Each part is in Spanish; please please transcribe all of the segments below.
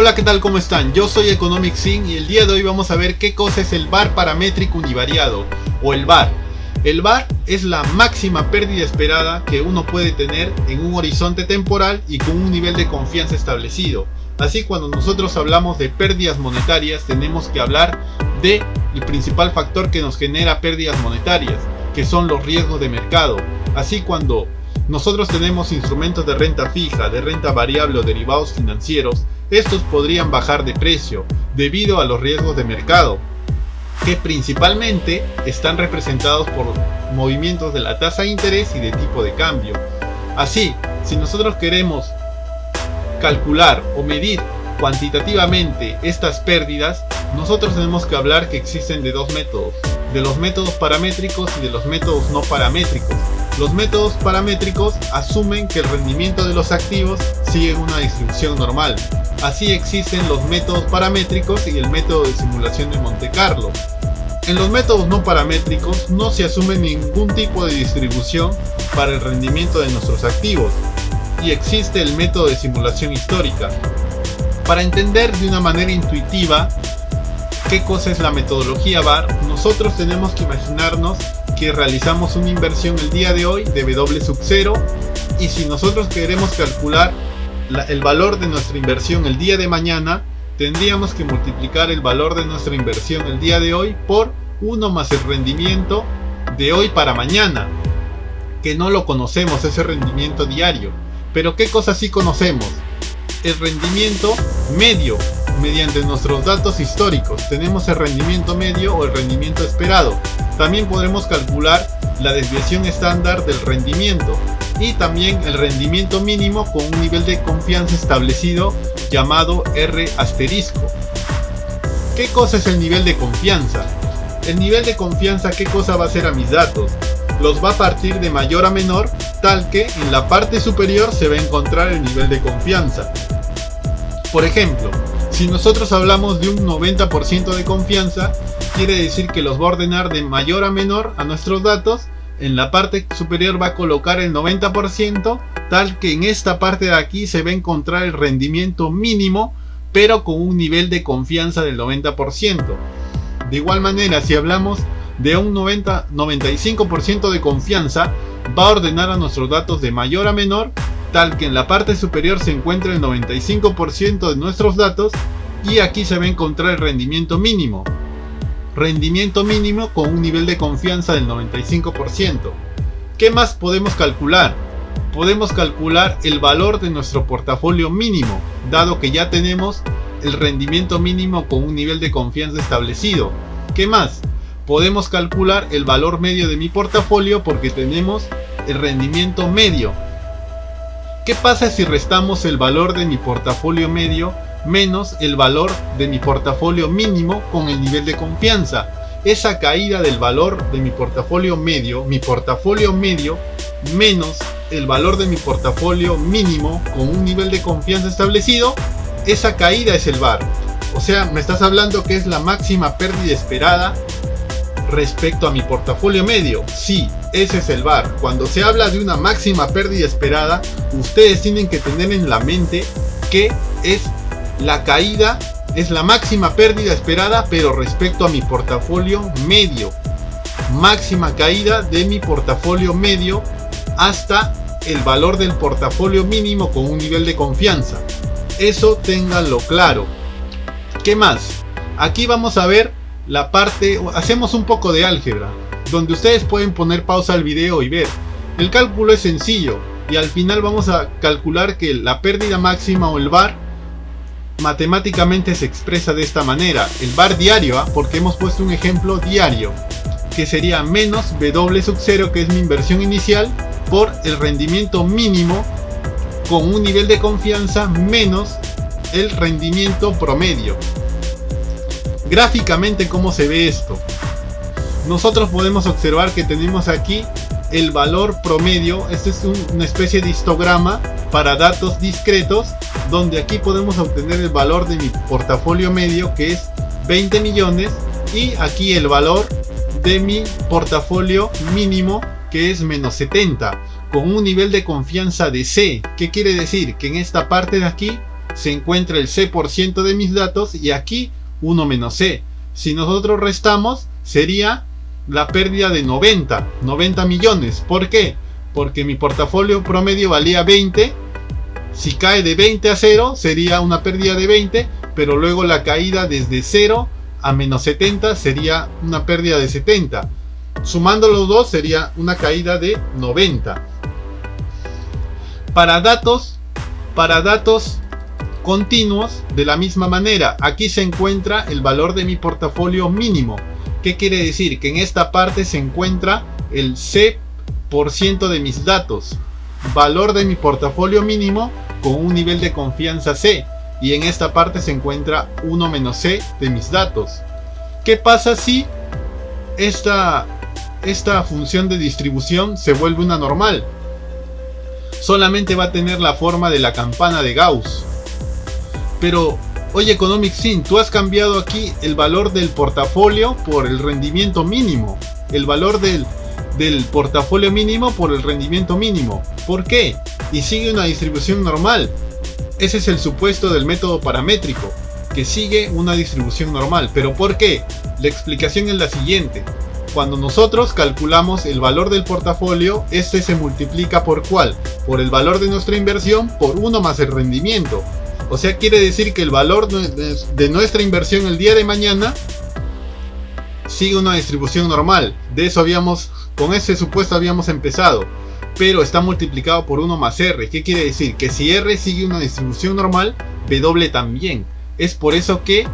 Hola, ¿qué tal? ¿Cómo están? Yo soy EconomicSyn y el día de hoy vamos a ver qué cosa es el VAR paramétrico univariado o el VAR. El VAR es la máxima pérdida esperada que uno puede tener en un horizonte temporal y con un nivel de confianza establecido. Así, cuando nosotros hablamos de pérdidas monetarias, tenemos que hablar del principal factor que nos genera pérdidas monetarias, que son los riesgos de mercado. Así, cuando nosotros tenemos instrumentos de renta fija, de renta variable o derivados financieros, estos podrían bajar de precio debido a los riesgos de mercado, que principalmente están representados por movimientos de la tasa de interés y de tipo de cambio. Así, si nosotros queremos calcular o medir cuantitativamente estas pérdidas, nosotros tenemos que hablar que existen de dos métodos, de los métodos paramétricos y de los métodos no paramétricos. Los métodos paramétricos asumen que el rendimiento de los activos sigue una distribución normal. Así existen los métodos paramétricos y el método de simulación de Monte Carlo. En los métodos no paramétricos no se asume ningún tipo de distribución para el rendimiento de nuestros activos y existe el método de simulación histórica. Para entender de una manera intuitiva qué cosa es la metodología VAR, nosotros tenemos que imaginarnos que realizamos una inversión el día de hoy de W sub 0 y si nosotros queremos calcular el valor de nuestra inversión el día de mañana, tendríamos que multiplicar el valor de nuestra inversión el día de hoy por 1 más el rendimiento de hoy para mañana, que no lo conocemos, ese rendimiento diario. Pero ¿qué cosa sí conocemos? El rendimiento medio. Mediante nuestros datos históricos tenemos el rendimiento medio o el rendimiento esperado. También podremos calcular la desviación estándar del rendimiento y también el rendimiento mínimo con un nivel de confianza establecido llamado R asterisco. ¿Qué cosa es el nivel de confianza? El nivel de confianza, ¿qué cosa va a hacer a mis datos? Los va a partir de mayor a menor, tal que en la parte superior se va a encontrar el nivel de confianza. Por ejemplo, si nosotros hablamos de un 90% de confianza, quiere decir que los va a ordenar de mayor a menor a nuestros datos. En la parte superior va a colocar el 90%, tal que en esta parte de aquí se va a encontrar el rendimiento mínimo, pero con un nivel de confianza del 90%. De igual manera, si hablamos de un 95% de confianza, va a ordenar a nuestros datos de mayor a menor, tal que en la parte superior se encuentra el 95% de nuestros datos y aquí se va a encontrar el rendimiento mínimo. Rendimiento mínimo con un nivel de confianza del 95%. ¿Qué más podemos calcular? Podemos calcular el valor de nuestro portafolio mínimo, dado que ya tenemos el rendimiento mínimo con un nivel de confianza establecido. ¿Qué más? Podemos calcular el valor medio de mi portafolio porque tenemos el rendimiento medio. ¿Qué pasa si restamos el valor de mi portafolio medio menos el valor de mi portafolio mínimo con el nivel de confianza? Esa caída del valor de mi portafolio medio menos el valor de mi portafolio mínimo con un nivel de confianza establecido, esa caída es el VAR. O sea, me estás hablando que es la máxima pérdida esperada respecto a mi portafolio medio. Sí, ese es el VAR. Cuando se habla de una máxima pérdida esperada, ustedes tienen que tener en la mente que es la caída, es la máxima pérdida esperada, pero respecto a mi portafolio medio. Máxima caída de mi portafolio medio hasta el valor del portafolio mínimo con un nivel de confianza. Eso ténganlo claro. ¿Qué más? Aquí vamos a ver la parte, hacemos un poco de álgebra, donde ustedes pueden poner pausa al video y ver. El cálculo es sencillo y al final vamos a calcular que la pérdida máxima o el VAR matemáticamente se expresa de esta manera. El VAR diario, porque hemos puesto un ejemplo diario, que sería menos W sub 0, que es mi inversión inicial, por el rendimiento mínimo con un nivel de confianza menos el rendimiento promedio. Gráficamente, ¿cómo se ve esto? Nosotros podemos observar que tenemos aquí el valor promedio. Este es una especie de histograma para datos discretos, donde aquí podemos obtener el valor de mi portafolio medio, que es 20 millones, y aquí el valor de mi portafolio mínimo, que es menos 70, con un nivel de confianza de C. ¿Qué quiere decir? Que en esta parte de aquí se encuentra el C% de mis datos y aquí 1 menos C. Si nosotros restamos, sería la pérdida de 90 millones. ¿Por qué? Porque mi portafolio promedio valía 20. Si cae de 20 a 0 sería una pérdida de 20, pero luego la caída desde 0 a menos 70 sería una pérdida de 70. Sumando los dos sería una caída de 90. Para datos continuos, de la misma manera, aquí se encuentra el valor de mi portafolio mínimo. ¿Qué quiere decir? Que en esta parte se encuentra el C% de mis datos, valor de mi portafolio mínimo con un nivel de confianza C, y en esta parte se encuentra 1 menos C de mis datos. ¿Qué pasa si esta función de distribución se vuelve una normal? Solamente va a tener la forma de la campana de Gauss. Pero, oye Economic Sim, tú has cambiado aquí el valor del portafolio por el rendimiento mínimo. El valor del portafolio mínimo por el rendimiento mínimo. ¿Por qué? Y sigue una distribución normal. Ese es el supuesto del método paramétrico, que sigue una distribución normal. ¿Pero por qué? La explicación es la siguiente. Cuando nosotros calculamos el valor del portafolio, este se multiplica por ¿cuál? Por el valor de nuestra inversión por 1 más el rendimiento. O sea, quiere decir que el valor de nuestra inversión el día de mañana sigue una distribución normal. De eso con ese supuesto habíamos empezado. Pero está multiplicado por 1 más R. ¿Qué quiere decir? Que si R sigue una distribución normal, W también. Es por eso que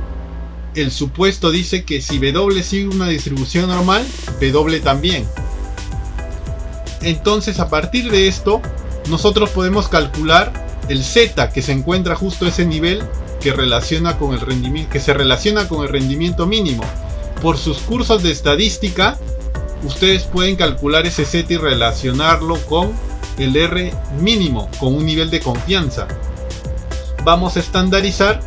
el supuesto dice que si W sigue una distribución normal, W también. Entonces, a partir de esto, nosotros podemos calcular el Z, que se encuentra justo a ese nivel que se relaciona con el rendimiento mínimo. Por sus cursos de estadística, ustedes pueden calcular ese Z y relacionarlo con el R mínimo, con un nivel de confianza. Vamos a estandarizar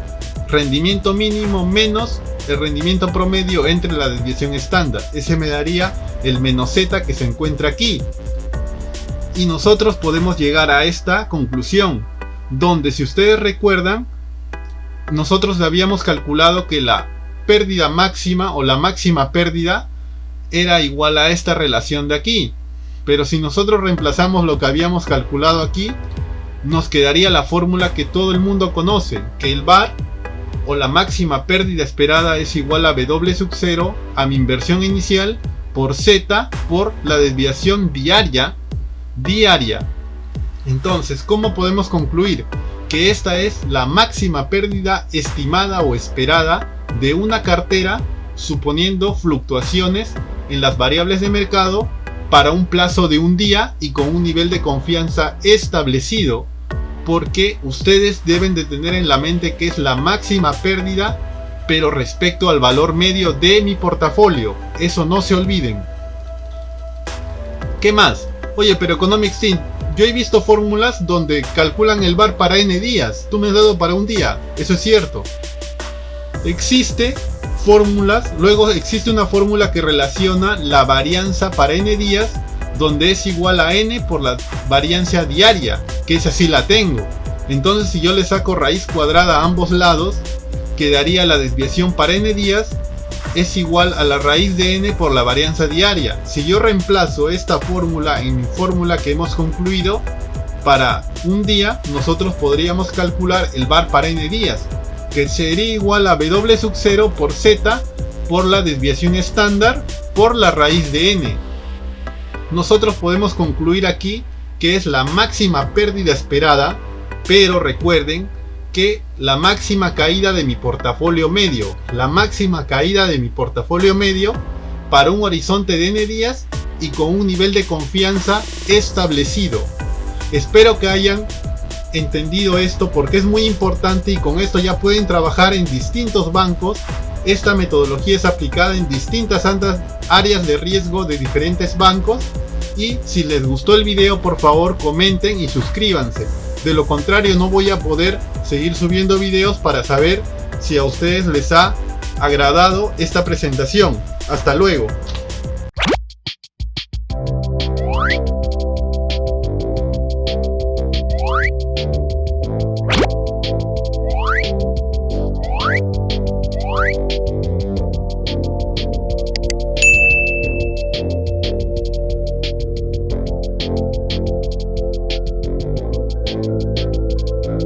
rendimiento mínimo menos el rendimiento promedio entre la desviación estándar. Ese me daría el menos Z que se encuentra aquí. Y nosotros podemos llegar a esta conclusión, donde, si ustedes recuerdan, nosotros habíamos calculado que la pérdida máxima o la máxima pérdida era igual a esta relación de aquí. Pero si nosotros reemplazamos lo que habíamos calculado aquí, nos quedaría la fórmula que todo el mundo conoce, que el VAR o la máxima pérdida esperada es igual a W sub 0 a mi inversión inicial por Z por la desviación diaria. Entonces, ¿cómo podemos concluir? Que esta es la máxima pérdida estimada o esperada de una cartera, suponiendo fluctuaciones en las variables de mercado para un plazo de un día y con un nivel de confianza establecido, porque ustedes deben de tener en la mente que es la máxima pérdida, pero respecto al valor medio de mi portafolio. Eso no se olviden. ¿Qué más? Oye, pero Economic Sim, yo he visto fórmulas donde calculan el VAR para N días. Tú me has dado para un día. Eso es cierto. Existe fórmulas, luego existe una fórmula que relaciona la varianza para N días, donde es igual a N por la varianza diaria, que esa sí la tengo. Entonces, si yo le saco raíz cuadrada a ambos lados, quedaría la desviación para N días es igual a la raíz de N por la varianza diaria. Si yo reemplazo esta fórmula en mi fórmula que hemos concluido, para un día nosotros podríamos calcular el VAR para N días, que sería igual a W sub 0 por Z por la desviación estándar por la raíz de N. Nosotros podemos concluir aquí que es la máxima pérdida esperada, pero recuerden que la máxima caída de mi portafolio medio, para un horizonte de N días y con un nivel de confianza establecido. Espero que hayan entendido esto, porque es muy importante, y con esto ya pueden trabajar en distintos bancos. Esta metodología es aplicada en distintas áreas de riesgo de diferentes bancos. Y si les gustó el video, por favor comenten y suscríbanse. De lo contrario, no voy a poder seguir subiendo videos para saber si a ustedes les ha agradado esta presentación. Hasta luego.